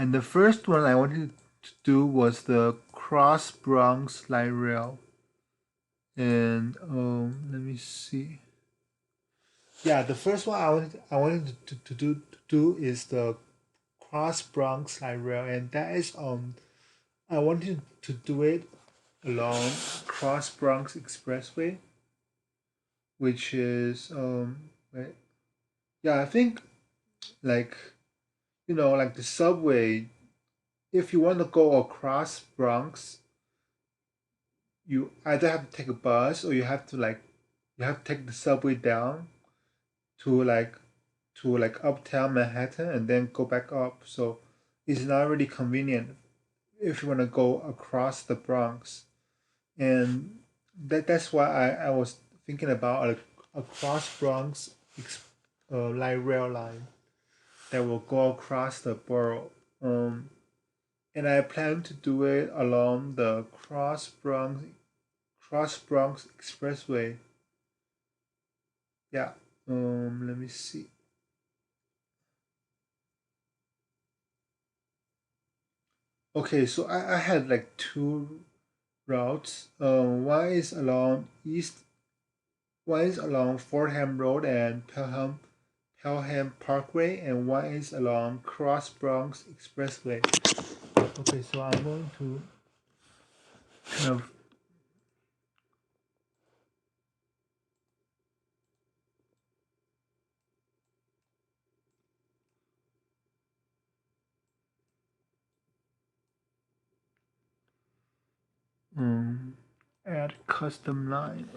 And the first one I wanted to do was the Cross Bronx Light Rail. And let me see. Yeah, the first one I wanted to do is the Cross Bronx Light Rail, and that is I wanted to do it along Cross Bronx Expressway, which is right, yeah, I think like like the subway. If you want to go across Bronx, you either have to take a bus or you have to take the subway down to like uptown Manhattan and then go back up. So it's not really convenient if you want to go across the Bronx. And that's why I was thinking about a cross Bronx light rail line that will go across the borough. And I plan to do it along the Cross Bronx Expressway. Yeah. Let me see. Okay, so I had like two routes. One is along Fordham Road and Pelham Parkway, and one is along Cross Bronx Expressway. Okay, so I'm going to kind of um, add custom line.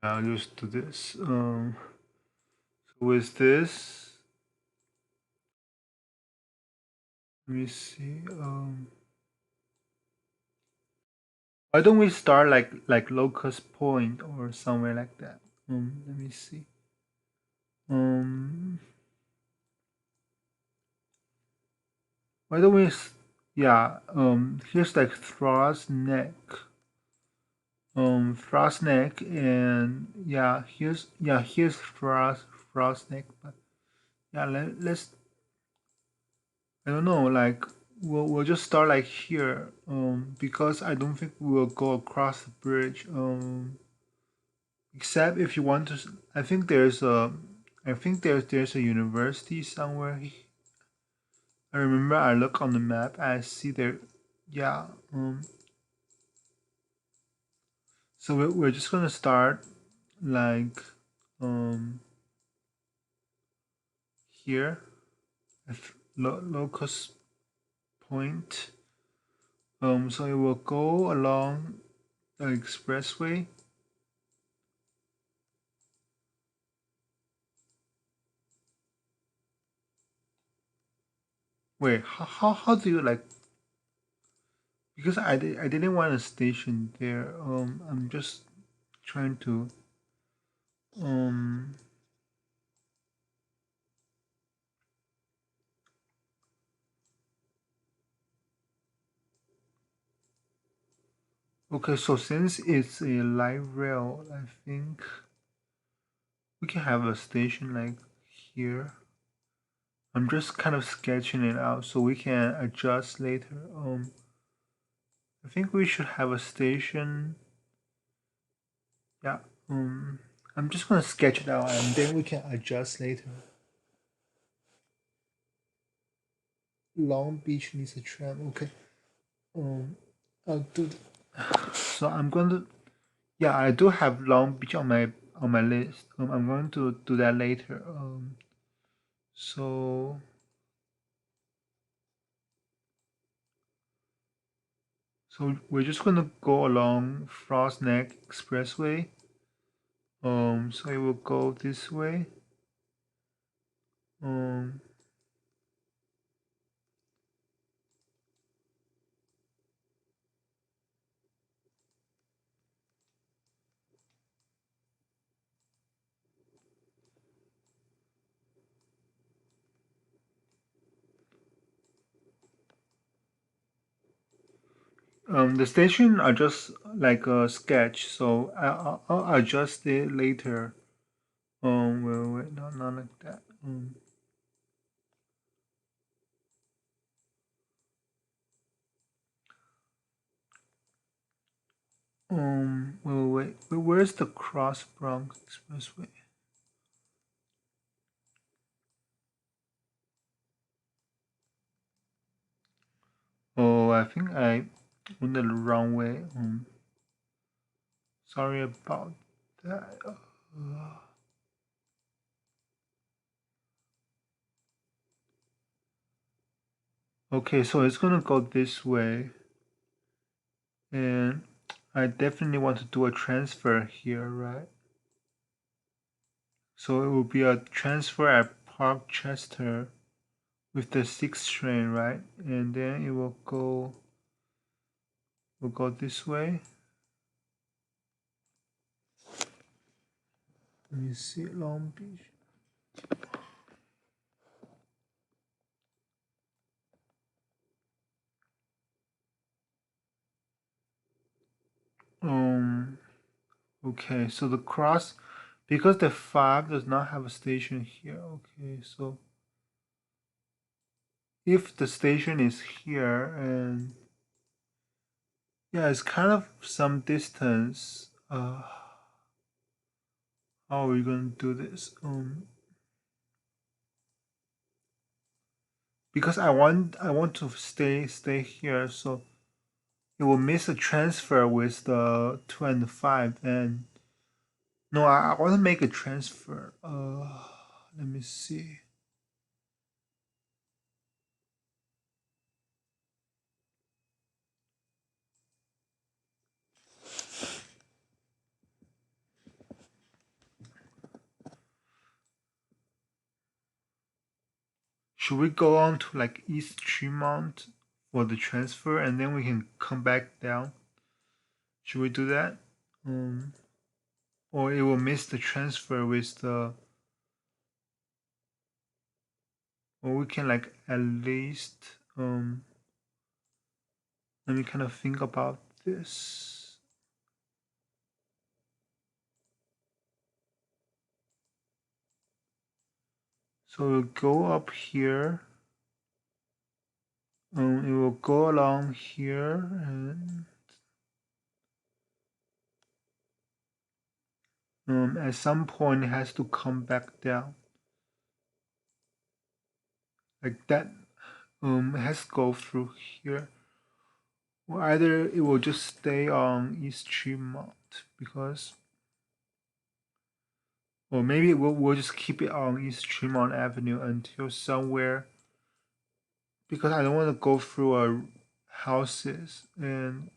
I'll just do this. So with this, let me see. Why don't we start like locust point or somewhere like that? Let me see. Um, why don't we? Yeah. Here's like Thrust Neck. Frost Neck, and here's Frost Neck. But yeah, let's. I don't know. Like we'll just start like here. Because I don't think we will go across the bridge. Except if you want to. I think there's a university somewhere. I remember I look on the map. I see there. Yeah. So we're just gonna start like here at locus point. So it will go along the expressway. Wait, how do you like? Because I didn't want a station there. I'm just trying to um. Okay, so since it's a light rail, I think we can have a station like here. I'm just kind of sketching it out so we can adjust later. I think we should have a station. Yeah. I'm just gonna sketch it out and then we can adjust later. Long Beach needs a tram. Okay. Um, I'll do. So I'm going to. Yeah, I do have Long Beach on my list. I'm going to do that later. So we're just gonna go along Frost Neck Expressway. So it will go this way. Um, The station are just like a sketch, so I'll adjust it later. Wait, no, not like that. Wait, where's the Cross Bronx Expressway? Oh, I think I went the wrong way. Sorry about that. Okay, so it's gonna go this way, and I definitely want to do a transfer here, right? So it will be a transfer at Park Chester with the 6th train, right? And then it will go this way. Let me see, Long Beach. Okay, so the cross, because the 5 does not have a station here. Okay, so if the station is here, and yeah, it's kind of some distance. How are we gonna do this? Because I want to stay here, so it will miss a transfer with the 2 and the 5, and no, I want to make a transfer. Let me see. Should we go on to like East Tremont for the transfer, and then we can come back down? Should we do that? Or it will miss the transfer with the, or we can like at least let me kind of think about this. So we'll go up here. It will go along here, and at some point it has to come back down. Like that. It has to go through here. Or either it will just stay on East Tremont because, or maybe we'll just keep it on East Tremont Avenue until somewhere, because I don't want to go through houses, and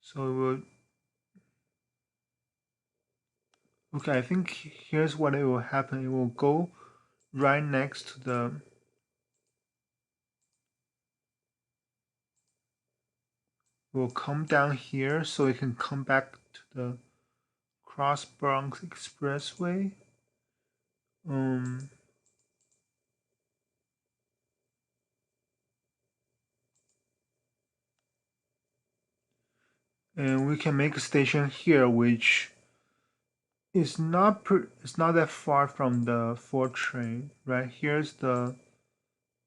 so we'll, okay, I think here's what it will happen. It will go right next to the, will come down here so it can come back to the Cross Bronx Expressway. And we can make a station here, which is it's not that far from the 4 train, right? Here's the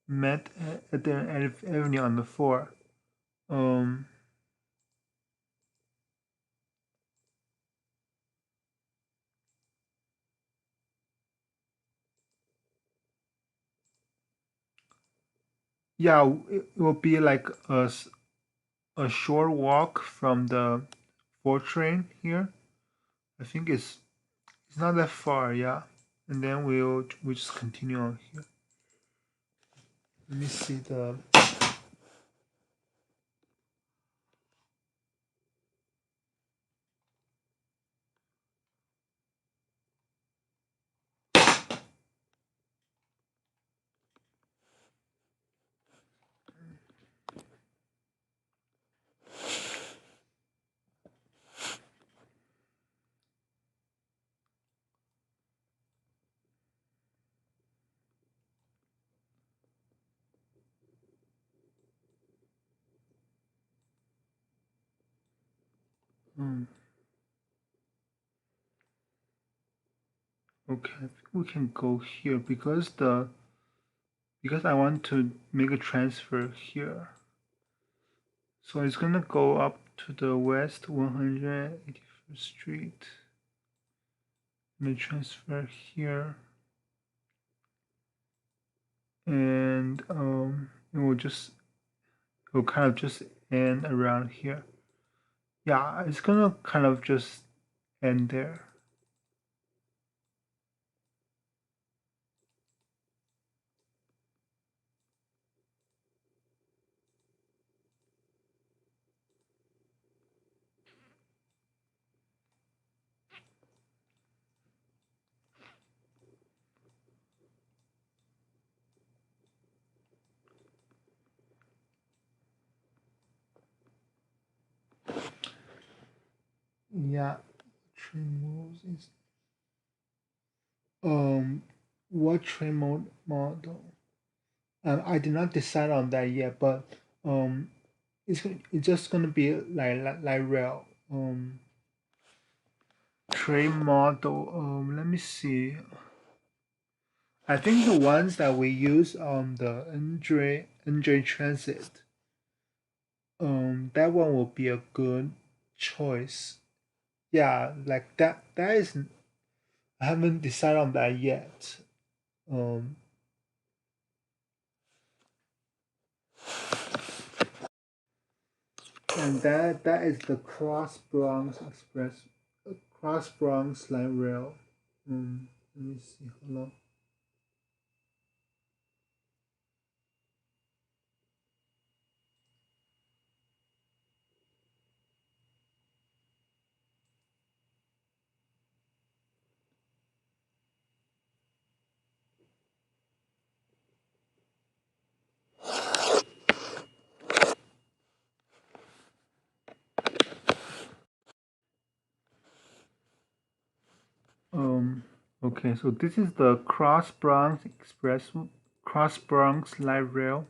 Met at the Avenue on the 4. Yeah, it will be like a short walk from the 4 train here. I think it's not that far, yeah. And then we'll just continue on here. Let me see the. Okay, I think we can go here because I want to make a transfer here. So it's gonna go up to the west 181st Street. And the transfer here. And it will kind of just end around here. Yeah, it's gonna kind of just end there. Yeah, train moves is what train model? I did not decide on that yet, but um, it's just gonna be like rail. Train model. Let me see. I think the ones that we use on the NJ Transit. That one will be a good choice. Yeah, like that. That is. I haven't decided on that yet. Um, and that is the Cross Bronx Light Rail. Let me see. Hold on. Okay, so this is the Cross Bronx Light Rail.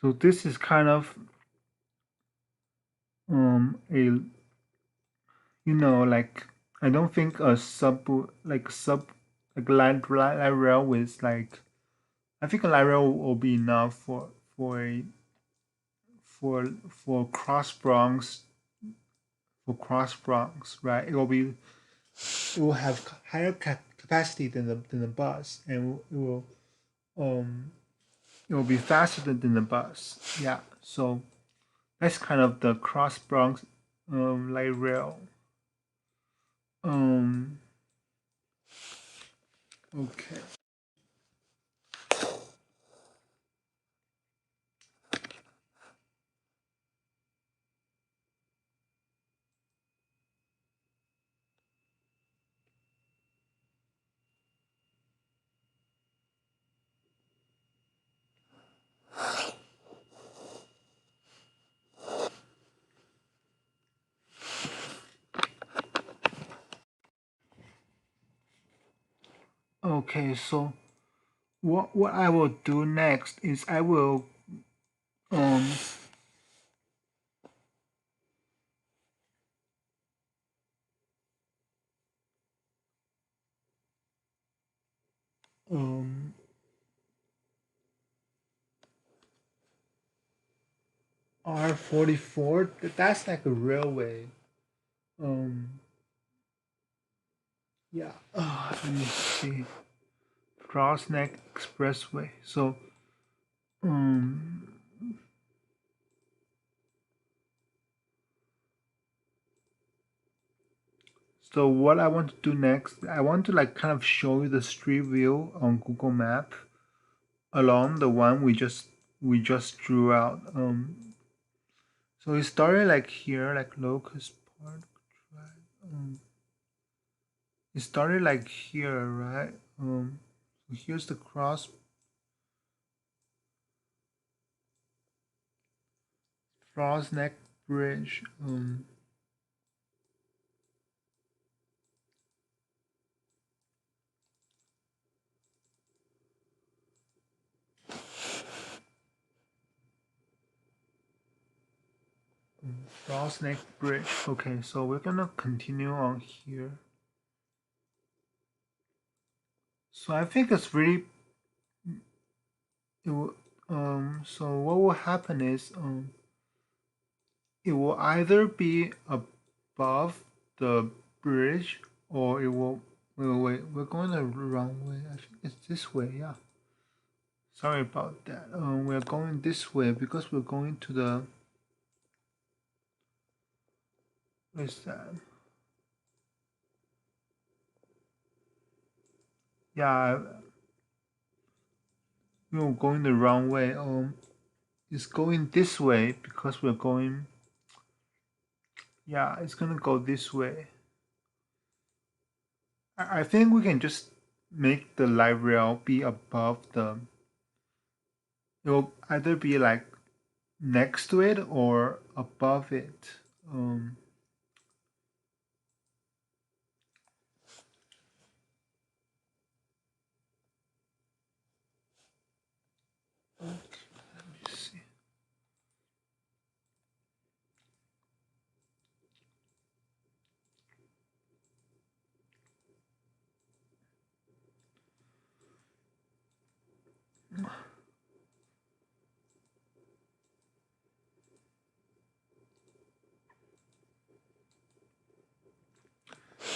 So this is kind of a like I don't think a light rail with like I think a light rail will be enough for a for Cross Bronx, right? It will have higher capacity than the bus, and um it will be faster than the bus. Yeah, so that's kind of the Cross Bronx light rail. Um, okay. Okay, so what I will do next is I will um um R44. That's like a railway. Um yeah. Let me see. Crossneck Expressway. Um so what I want to do next, I want to like kind of show you the street view on Google Map along the one we just drew out. So it started like here, like Locust Park Drive. It started like here, right? So here's the Crossneck Bridge. Bronx Neck Bridge. Okay, so we're gonna continue on here. So I think it's really it will, so what will happen is it will either be above the bridge or it will wait, we're going the wrong way. I think it's this way, yeah. Sorry about that. We're going this way because we're going to the where's that? Yeah, we were going the wrong way. It's going this way because we're going. Yeah, it's gonna go this way. I think we can just make the light rail be above the. It will either be like next to it or above it. Okay, let me see.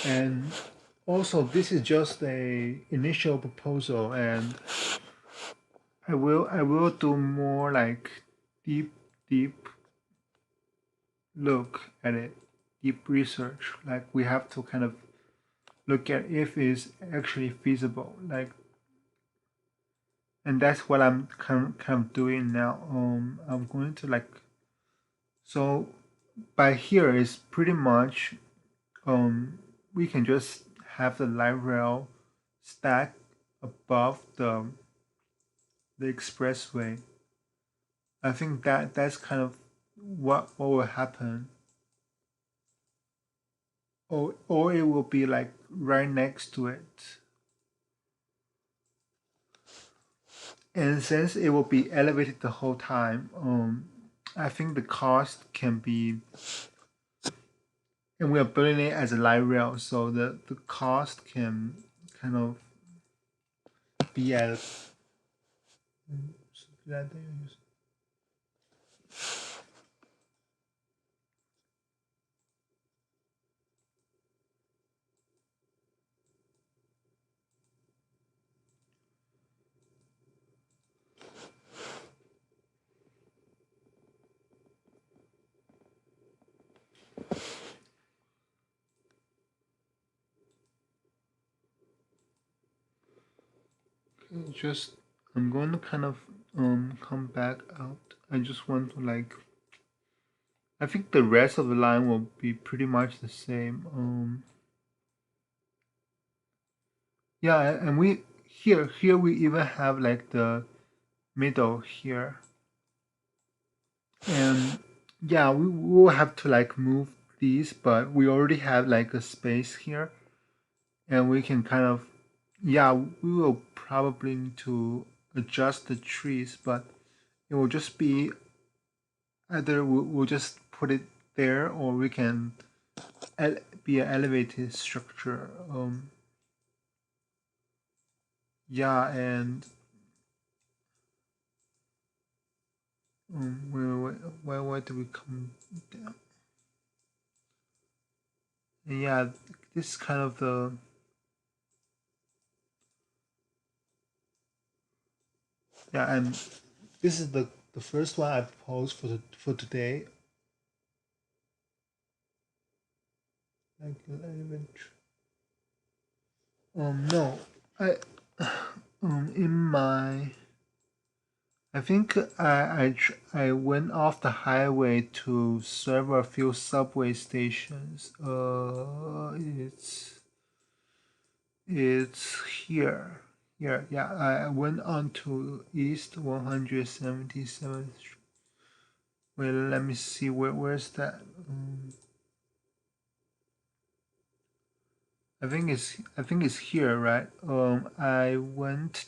And also, this is just a initial proposal, and I will do more like deep look at it, deep research. Like we have to kind of look at if it's actually feasible. Like, and that's what I'm kind of doing now. I'm going to like, so by here is pretty much we can just have the light rail stack above the expressway. I think that's kind of what will happen. Or it will be like right next to it. And since it will be elevated the whole time, I think the cost can be, and we are building it as a light rail, so the cost can kind of be at. Just I'm going to kind of come back out. I just want to like, I think the rest of the line will be pretty much the same. Yeah, and we here we even have like the middle here, and yeah, we will have to like move these, but we already have like a space here, and we can kind of, yeah, we will probably need to adjust the trees, but it will just be either we'll just put it there or we can be an elevated structure. Yeah, and where do we come down? And yeah, this is kind of the, yeah, and this is the first one I proposed for today. Like no, I in my, I think I went off the highway to serve a few subway stations. It's here. Here, yeah. I went on to East 177th Street. Wait, let me see. Where's that? I think it's here, right? I went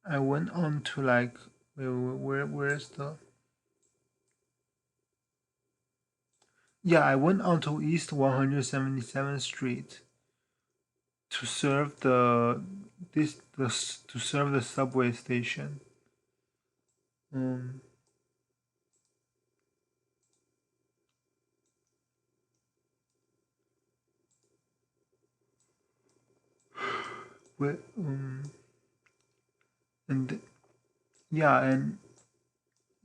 on to like where's the, Yeah, I went onto East 177th Street to serve to serve the subway station. Um, with, and yeah, and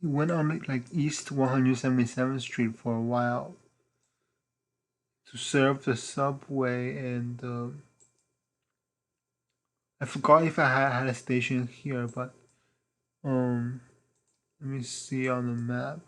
went on like East 177th Street for a while to serve the subway, and I forgot if I had a station here, but um, let me see on the map.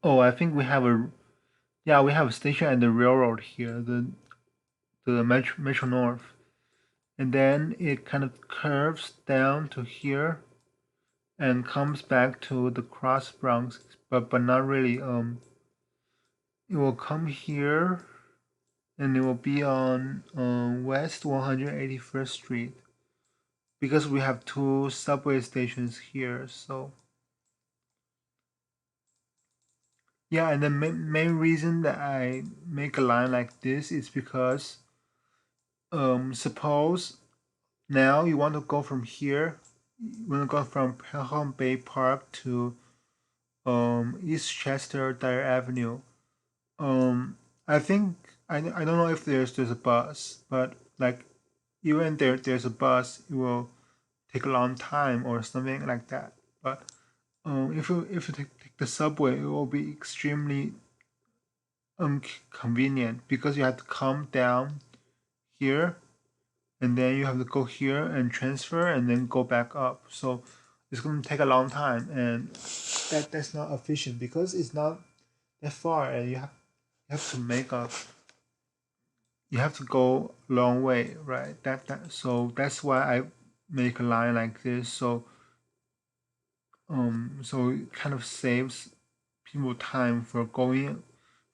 Oh, I think we have we have a station at the railroad here, the Metro North, and then it kind of curves down to here and comes back to the Cross Bronx, but not really. It will come here and it will be on West 181st Street because we have two subway stations here. So yeah, and the main reason that I make a line like this is because suppose now you want to go from here, you want to go from Pelham Bay Park to East Chester Dyer Avenue. I think I don't know if there's a bus, but like even there's a bus, it will take a long time or something like that. But if you take the subway, it will be extremely inconvenient because you have to come down here and then you have to go here and transfer and then go back up. So it's going to take a long time, and that's not efficient because it's not that far, and you have to make a you have to go a long way, right? So that's why I make a line like this. So it kind of saves people time for going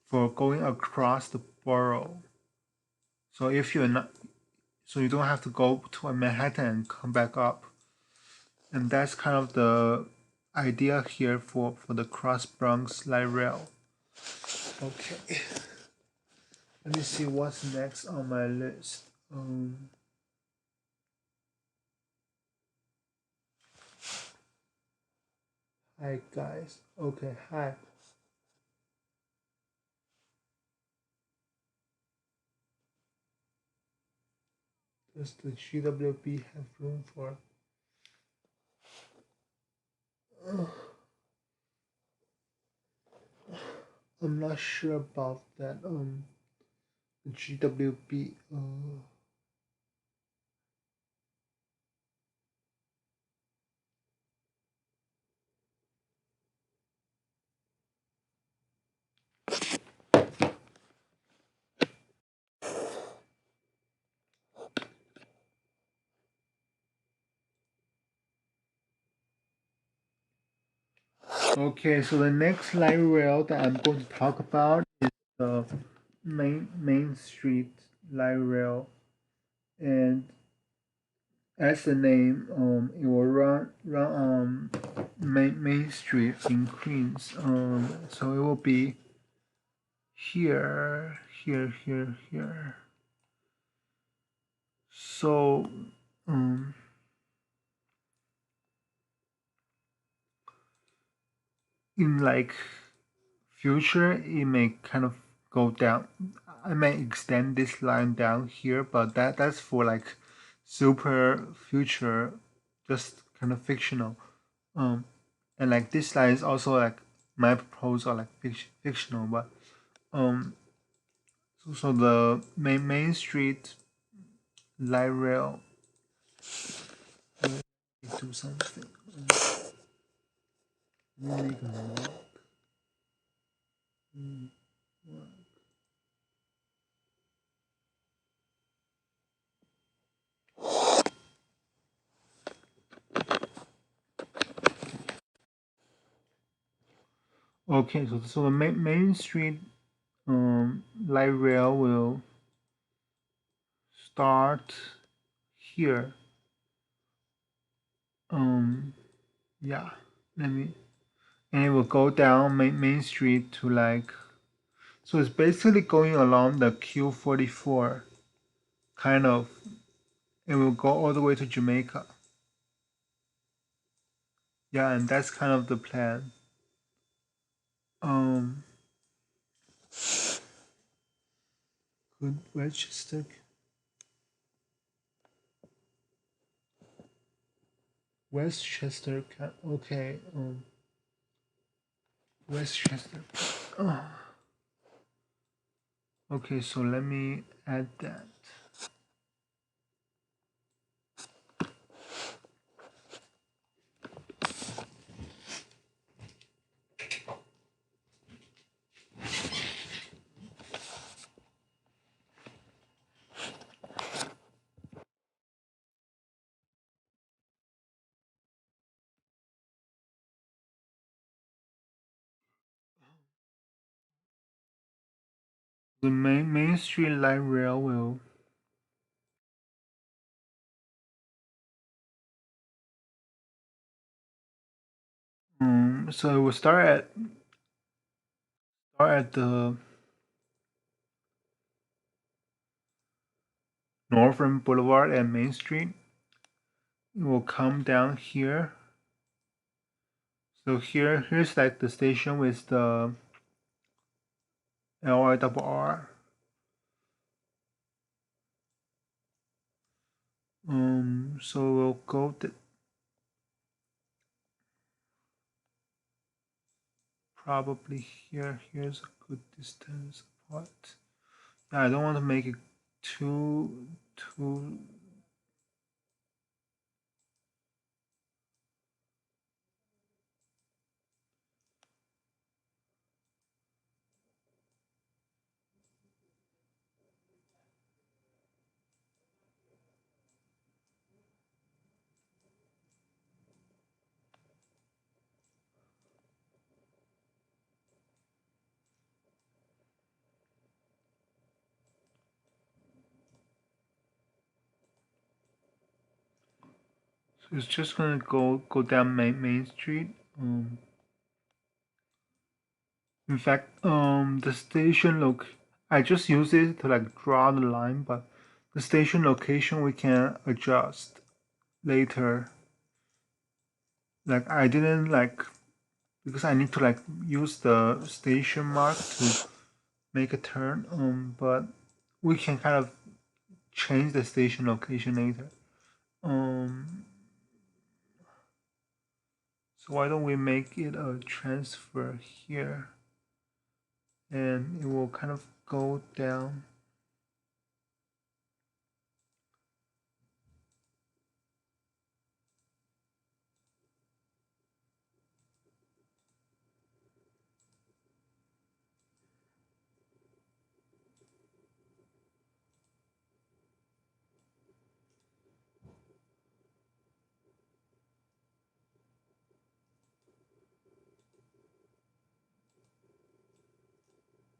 across the borough. So if you're not, so you don't have to go to a Manhattan and come back up. And that's kind of the idea here for the Cross Bronx Light Rail. Okay, let me see what's next on my list. Hi guys. Okay, hi. Does the GWB have room for? I'm not sure about that. The GWB. Okay, so the next light rail that I'm going to talk about is the Main Street light rail, and as the name, it will run on Main Street in Queens. So it will be here. So, um, in like future, it may kind of go down. I may extend this line down here, but that's for like super future, just kind of fictional. Um, and like this line is also like my proposal, like fictional, but um, so the main street light rail. Let me do something. Let me make a walk. Okay, so the main street light rail will start here. Yeah, let me, and it will go down main street to like, so it's basically going along the Q44 kind of. It will go all the way to Jamaica. Yeah, and that's kind of the plan. Um, good Westchester. Westchester. Okay. Westchester. Oh. Okay, so let me add that. The main street light rail will so it will start at the Northern Boulevard and Main Street. It will come down here. So here's like the station with the LIRR. So we'll go probably here. Here's a good distance apart. Yeah, I don't want to make it too. So it's just gonna go down Main Street. In fact, the station I just use it to like draw the line, but the station location we can adjust later. Like I didn't like, because I need to like use the station mark to make a turn. But we can kind of change the station location later. So why don't we make it a transfer here, and it will kind of go down.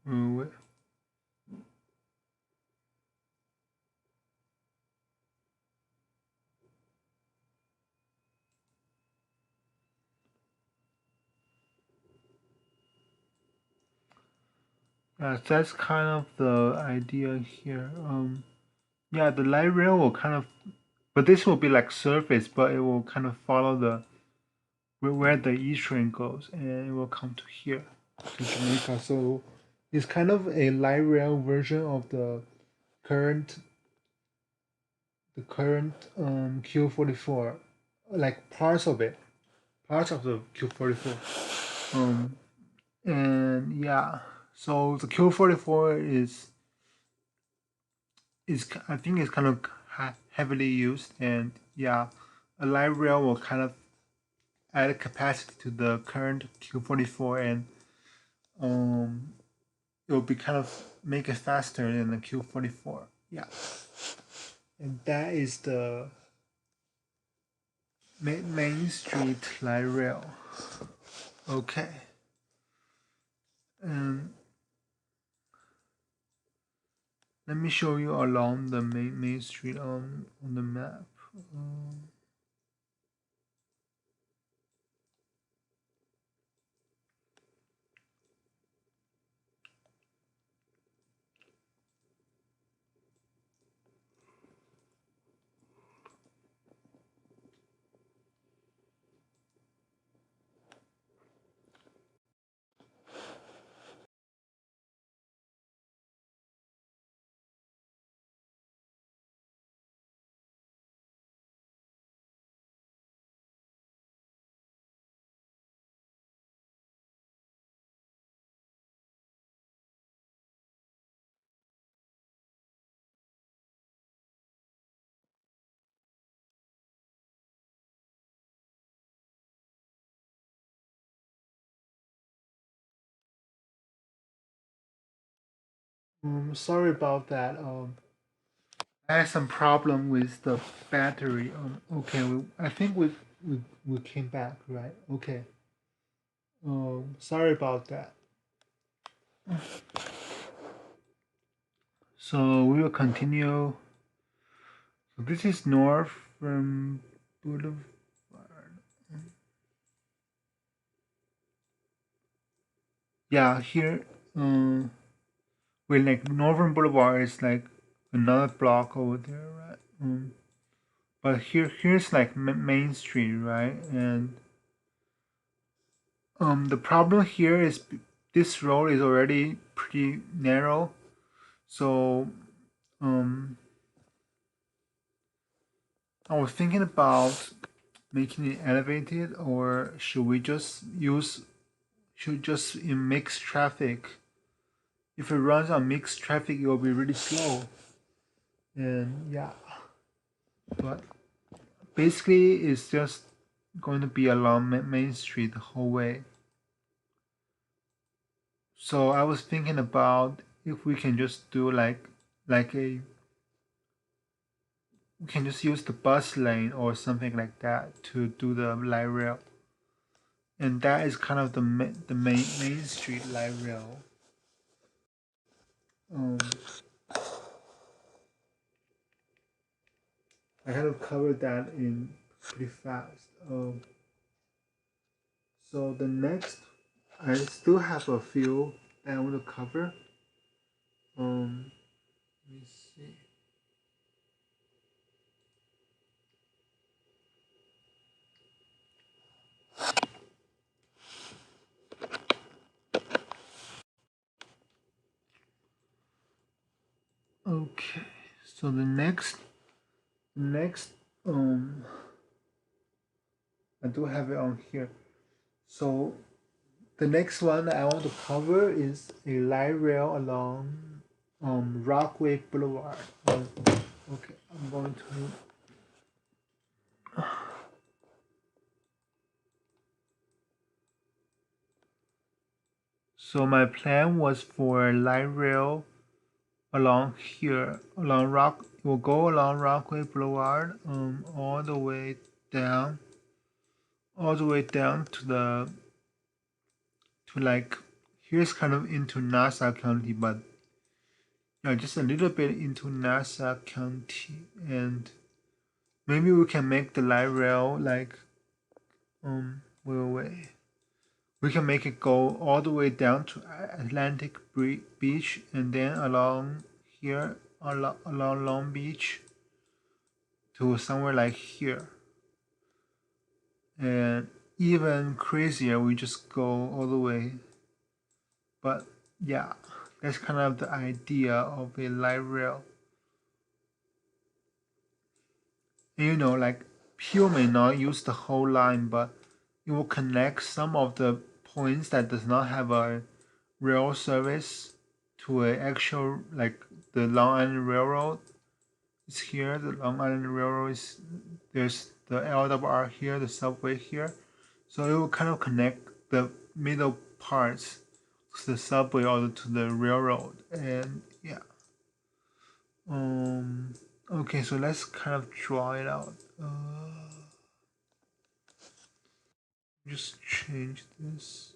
Wait. That's kind of the idea here. Yeah, the light rail will kind of, but this will be like surface, but it will kind of follow the where the E train goes, and it will come to here, to Jamaica. So it's kind of a light rail version of current the current Q44, like parts of the Q44. And yeah, so the Q44 is I think is kind of heavily used, and yeah, a light rail will kind of add capacity to the current Q44, and it will be kind of make it faster than the Q44. Yeah, and that is the Main Street light rail. Okay. And let me show you along the main street on the map. Sorry about that. I had some problem with the battery. Okay, I think we came back, right? Okay. Sorry about that. So we will continue. So this is north from Boulevard. Yeah, here, like Northern Boulevard is like another block over there, right? But here's like Main Street, right? And the problem here is this road is already pretty narrow, so um, I was thinking about making it elevated, or should just in mixed traffic. If it runs on mixed traffic, it will be really slow. And yeah, but basically, it's just going to be along Main Street the whole way. So I was thinking about if we can just do like a we can just use the bus lane or something like that to do the light rail, and that is kind of the main street light rail. Um, I kind of covered that in pretty fast. So the next, I still have a few that I want to cover. Let me see. Okay, so the next, I do have it on here. So the next one I want to cover is a light rail along Rockaway Boulevard. Okay, I'm going to. So my plan was for a light rail along here, along Rock. We'll go along Rockaway Boulevard, all the way down to like here's kind of into Nassau County, but just a little bit into Nassau County, and maybe we can make the light rail like wait. We can make it go all the way down to Atlantic Beach, and then along here, along Long Beach to somewhere like here. And even crazier, we just go all the way. But yeah, that's kind of the idea of a light rail. And like Peel may not use the whole line, but it will connect some of the points that does not have a rail service to a actual like the Long Island Railroad is here. The Long Island Railroad is there's the LIRR here, the subway here. So it will kind of connect the middle parts to the subway or to the railroad. And yeah. Okay, so let's kind of draw it out. Just change this.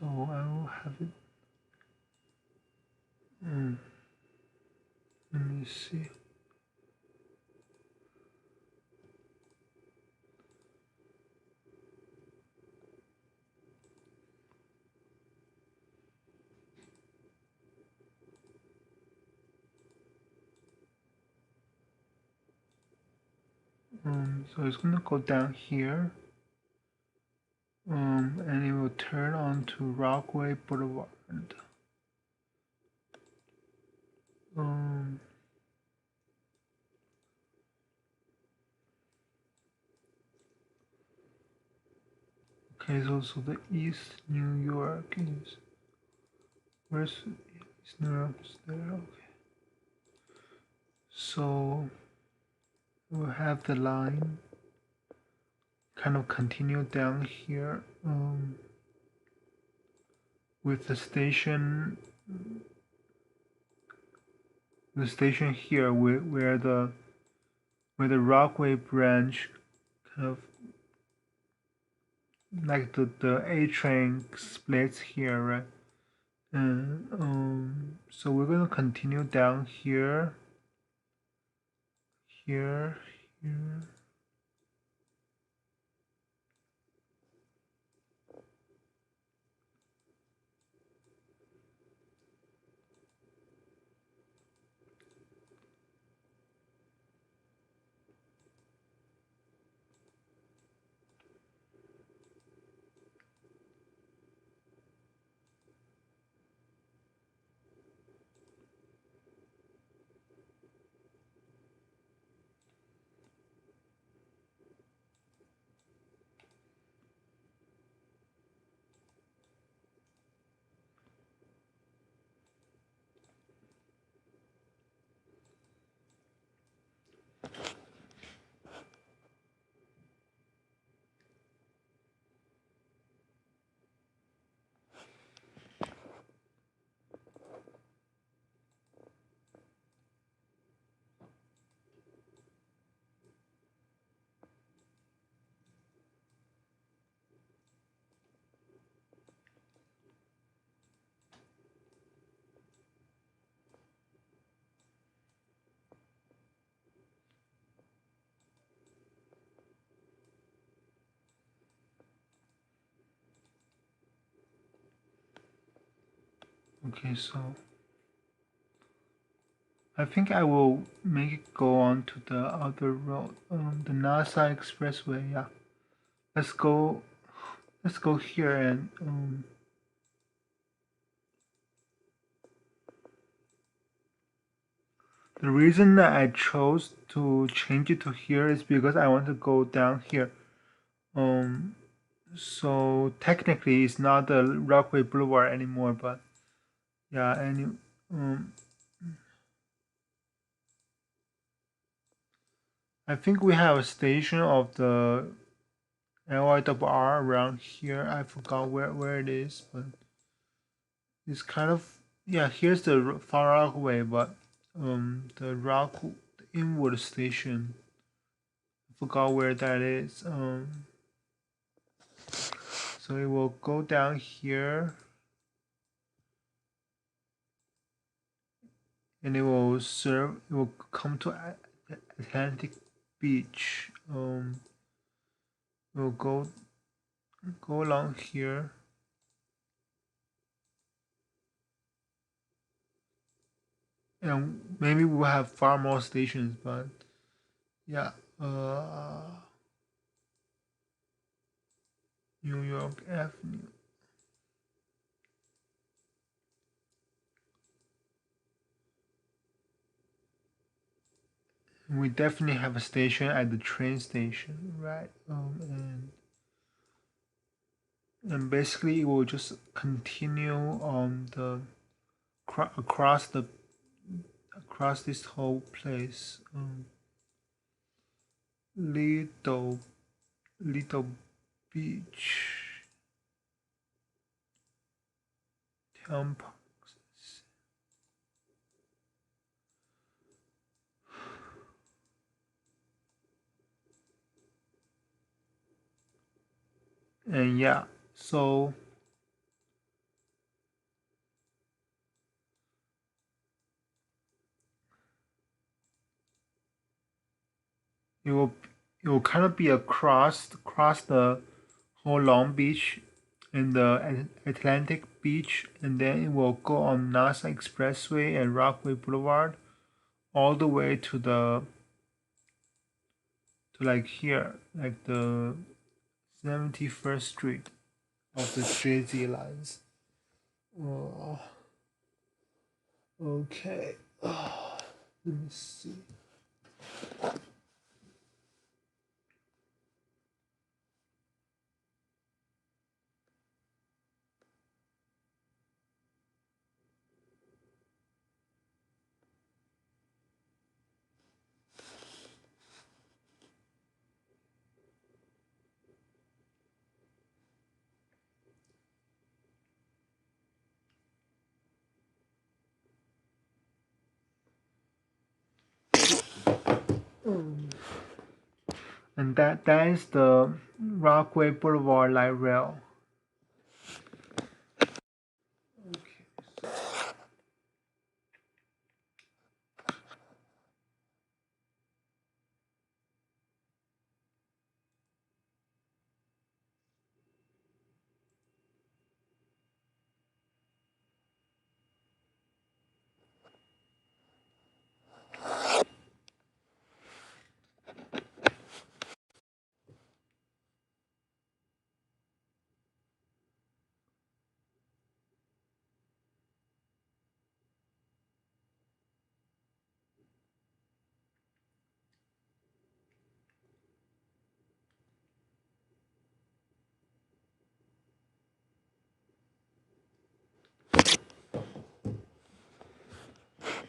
So I will have it. Let me see. So it's gonna go down here. And it will turn onto Rockaway Boulevard. Okay, so the East New York is, where's East New York is there? Okay. So we'll have the line kind of continue down here with the station here where the Rockaway branch kind of like the A train splits here, right? And so we're gonna continue down here, here. Okay, so I think I will make it go on to the other road, the Nassau Expressway. Yeah, let's go. Let's go here and the reason that I chose to change it to here is because I want to go down here. So technically it's not the Rockaway Boulevard anymore, but yeah, I think we have a station of the LIRR around here. I forgot where it is, but it's kind of, yeah. Here's the Far Rockaway, but the Inwood station. I forgot where that is. So it will go down here, and it will serve. It will come to Atlantic Beach. We'll go along here. And maybe we'll have far more stations, but yeah, New York Avenue. We definitely have a station at the train station, right? And basically it will just continue on the across this whole place. Little Beach Town Parks. And yeah, so it will kind of be across the whole Long Beach and the Atlantic Beach, and then it will go on Nassau Expressway and Rockaway Boulevard all the way to like here, like the 71st Street of the JZ lines. Oh, okay. Oh, let me see. And that is the Rockaway Boulevard light rail.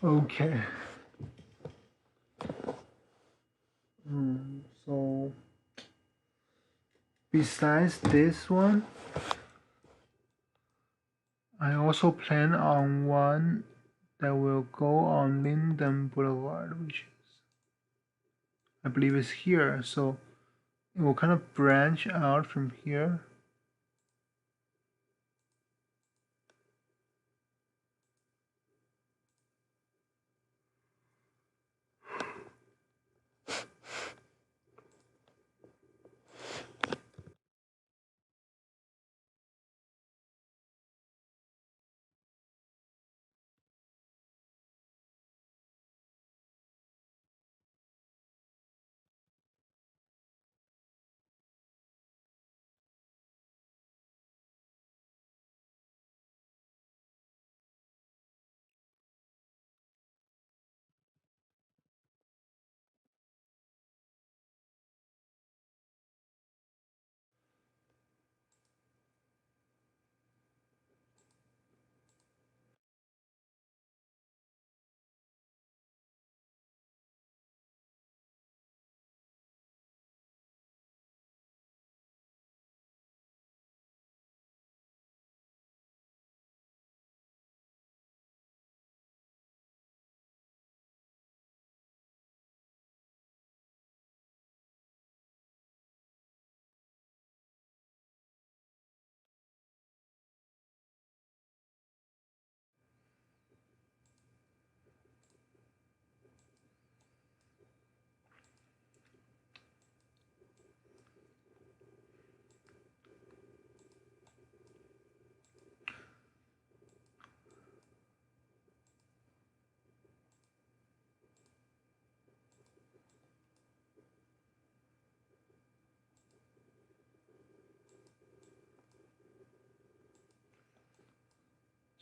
Okay. So besides this one, I also plan on one that will go on Linden Boulevard, which is, I believe is here. So it will kind of branch out from here.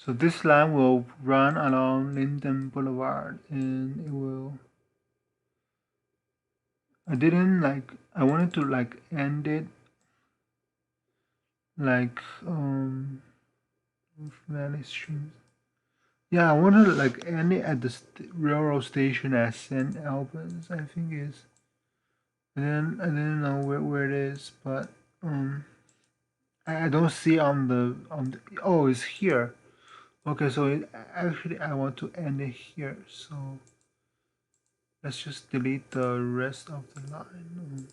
So this line will run along Linden Boulevard, and it will. I wanted to like end it like Valley Street. Yeah, I wanted to like end it at the railroad station at St. Albans, I think is. I didn't know where it is, but I don't see on the oh, it's here. Okay, so actually I want to end it here, so let's just delete the rest of the line.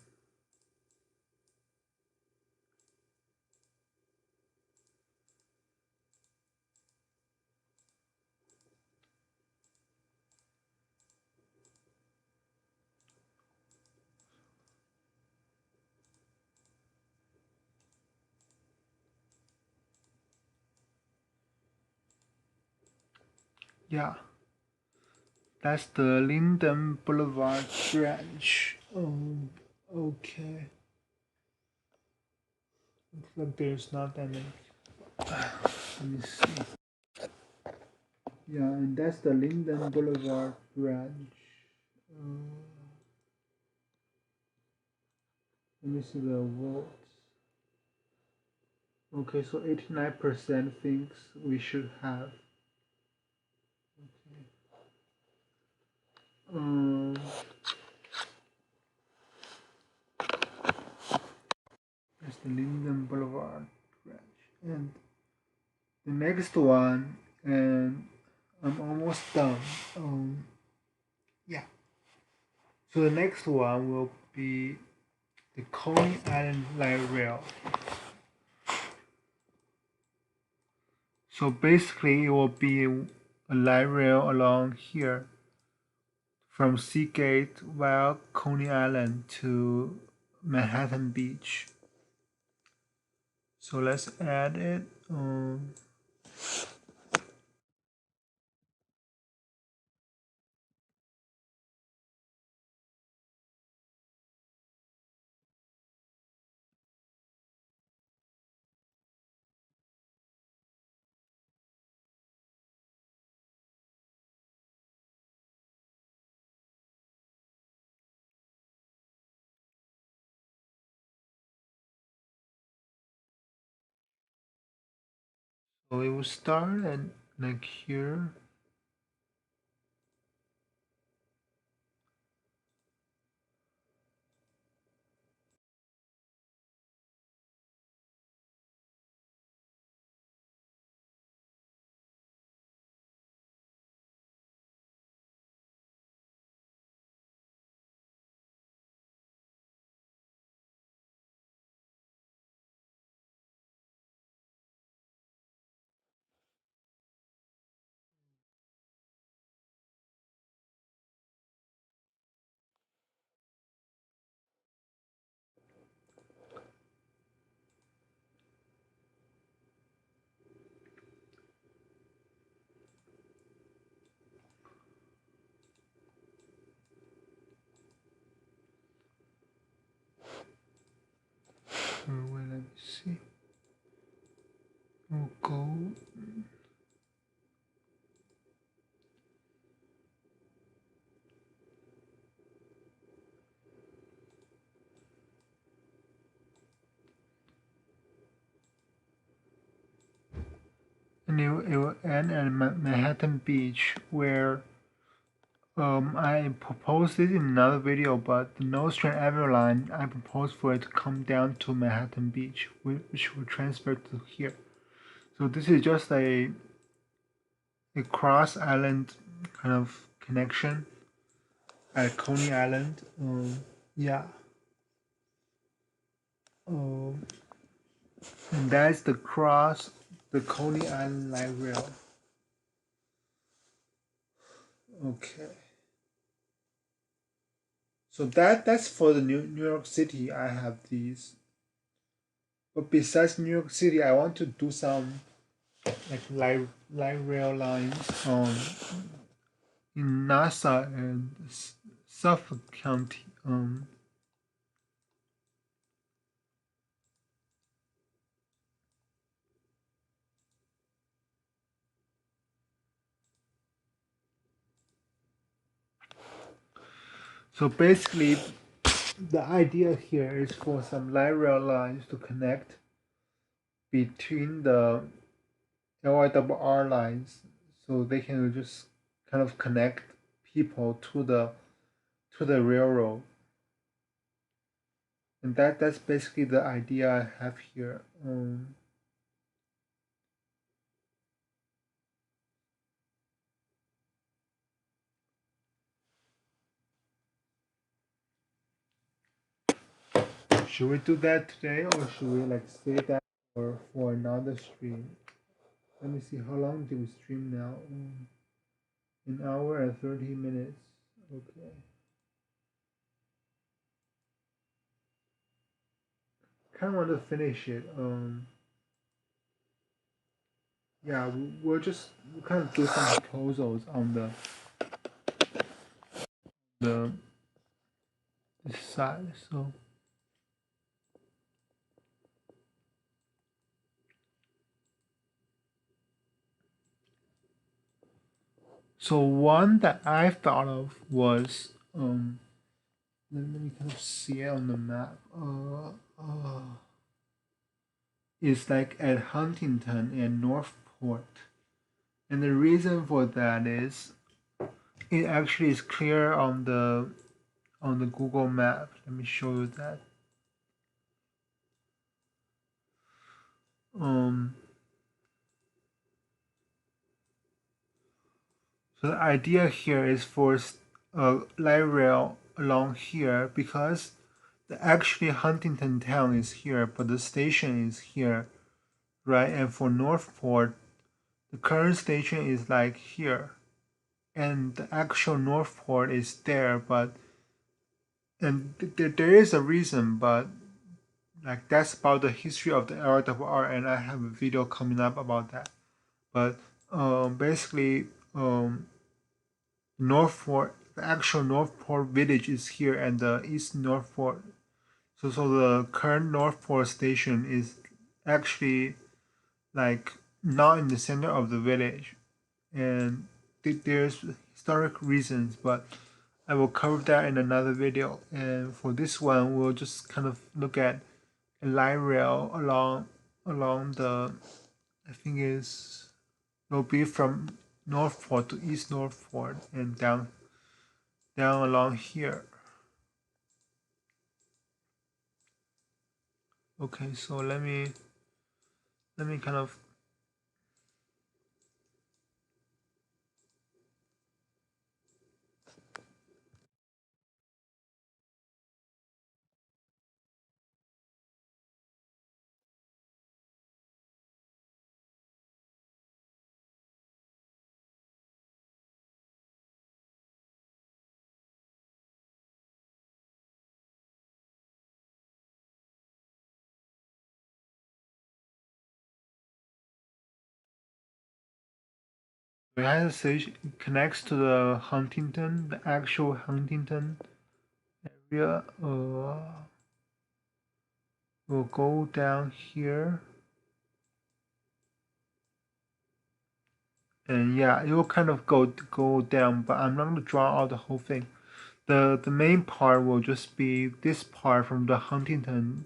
Yeah, that's the Linden Boulevard branch. Okay. Looks like there's not any. Let me see. Yeah, and that's the Linden Boulevard branch. Uh, Let me see the votes. Okay, so 89% thinks we should have. Okay. That's the Linden Boulevard branch. And the next one, and I'm almost done. Yeah. So the next one will be the Coney Island Light Rail. So basically, it will be a light rail along here from Seagate via Coney Island to Manhattan Beach. So let's add it. So it will start at like here. Wait, let me see. We'll go. And it will end at Manhattan Beach, where I proposed this in another video, but the Nostrand Avenue line, I proposed for it to come down to Manhattan Beach, which will transfer to here. So this is just a cross island kind of connection at Coney Island. Yeah. Um, and that's the Coney Island light rail. Okay. So that's for the New York City. I have these. But besides New York City, I want to do some like light rail lines in Nassau and Suffolk County. So basically, the idea here is for some light rail lines to connect between the LIRR lines, so they can just kind of connect people to the railroad. And that's basically the idea I have here. Should we do that today, or should we like save that for another stream? Let me see, how long do we stream now? An hour and 30 minutes. Okay. Kind of want to finish it. yeah, we'll kind of do some proposals on the this side. So one that I thought of was let me kind of see it on the map. It's like at Huntington and Northport, and the reason for that is it actually is clear on the Google map. Let me show you that. Um, so the idea here is for a light rail along here because actually Huntington town is here, but the station is here, right? And for Northport, the current station is like here, and the actual Northport is there, but and there is a reason, but like that's about the history of the LIRR, and I have a video coming up about that. But basically, Northport, the actual Northport village is here, and the East Northport. So the current Northport station is actually like not in the center of the village, and there's historic reasons, but I will cover that in another video. And for this one, we'll just kind of look at a light rail along the, I think is will be from Northport to East Northport and down along here. Okay, so let me kind of we have a station connects to the Huntington, the actual Huntington area. We'll go down here, and yeah, it will kind of go down, but I'm not gonna draw out the whole thing. The main part will just be this part from Huntington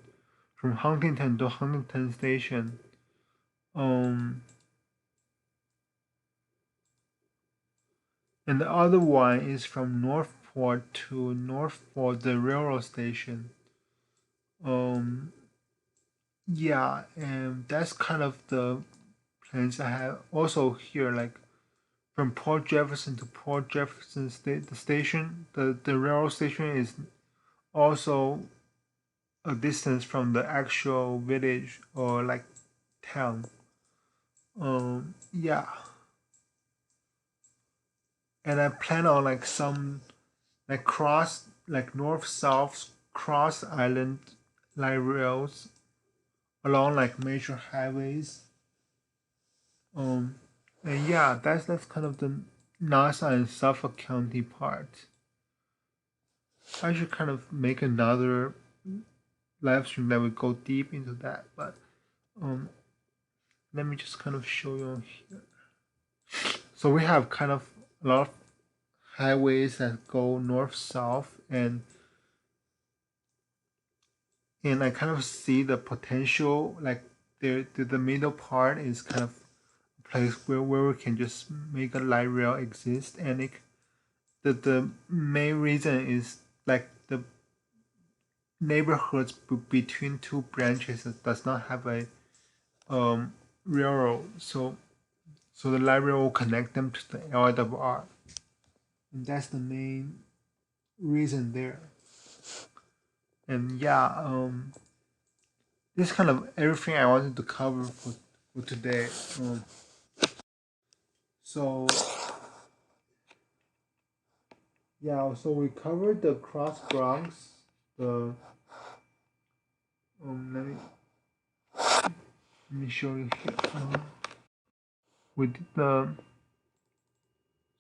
to Huntington Station. And the other one is from Northport to Northport, the railroad station. Um, yeah, and that's kind of the plans I have. Also here, like from Port Jefferson to Port Jefferson the station, the railroad station is also a distance from the actual village or like town. Yeah, and I plan on like some like cross like north south cross island light rails along like major highways. Um, and yeah, that's kind of the Nassau and Suffolk County part. I should kind of make another live stream that would go deep into that, but um, let me just kind of show you here. So we have kind of a lot of highways that go north south, and I kind of see the potential like the middle part is kind of a place where we can just make a light rail exist, and the main reason is like the neighborhoods between two branches that does not have a railroad, so the light rail will connect them to the LIRR, and that's the main reason there. And yeah, this is kind of everything I wanted to cover for today. So yeah, so we covered the Cross Bronx, the let me show you here. we did the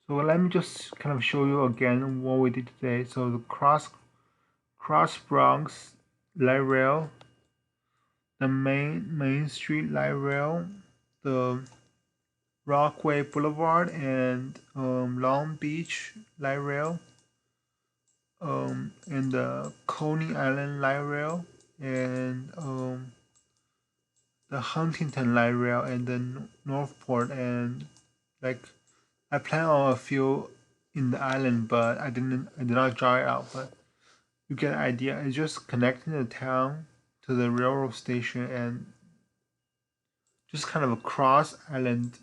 so let me just kind of show you again what we did today. So the cross Bronx light rail, the main street light rail, the Rockaway Boulevard and Long Beach light rail, and the Coney Island light rail, and the Huntington light rail, and the Northport, and like I plan on a few in the island, but I did not draw it out. But you get an idea. It's just connecting the town to the railroad station and just kind of a cross island.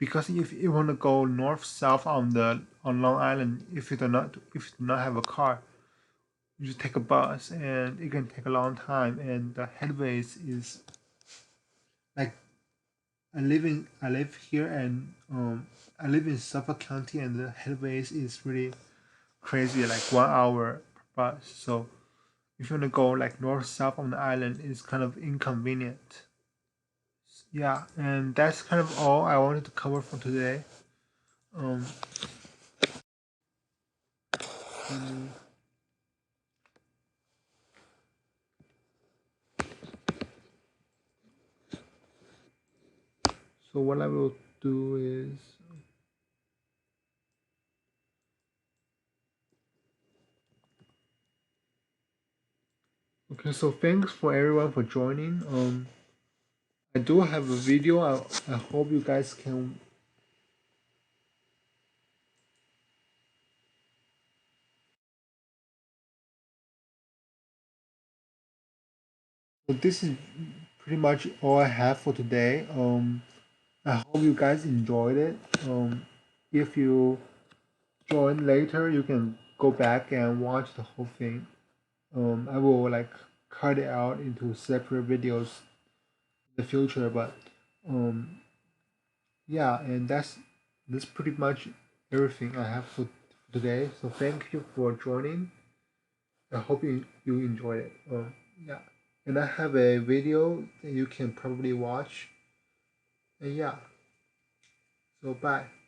Because if you want to go north south on Long Island, if you do not have a car, you just take a bus and it can take a long time. And the headways is like I live here and I live in Suffolk County and the headways is really crazy, like 1 hour per bus. So if you want to go like north south on the island, it's kind of inconvenient. Yeah, and that's kind of all I wanted to cover for today. Um, mm, so what I will do is okay. So thanks for everyone for joining. I do have a video. I hope you guys can. So this is pretty much all I have for today. I hope you guys enjoyed it. If you join later, you can go back and watch the whole thing. I will like cut it out into separate videos in the future, but um, yeah, and that's pretty much everything I have for today. So thank you for joining. I hope you enjoyed it. Yeah, and I have a video that you can probably watch. And yeah, so bye.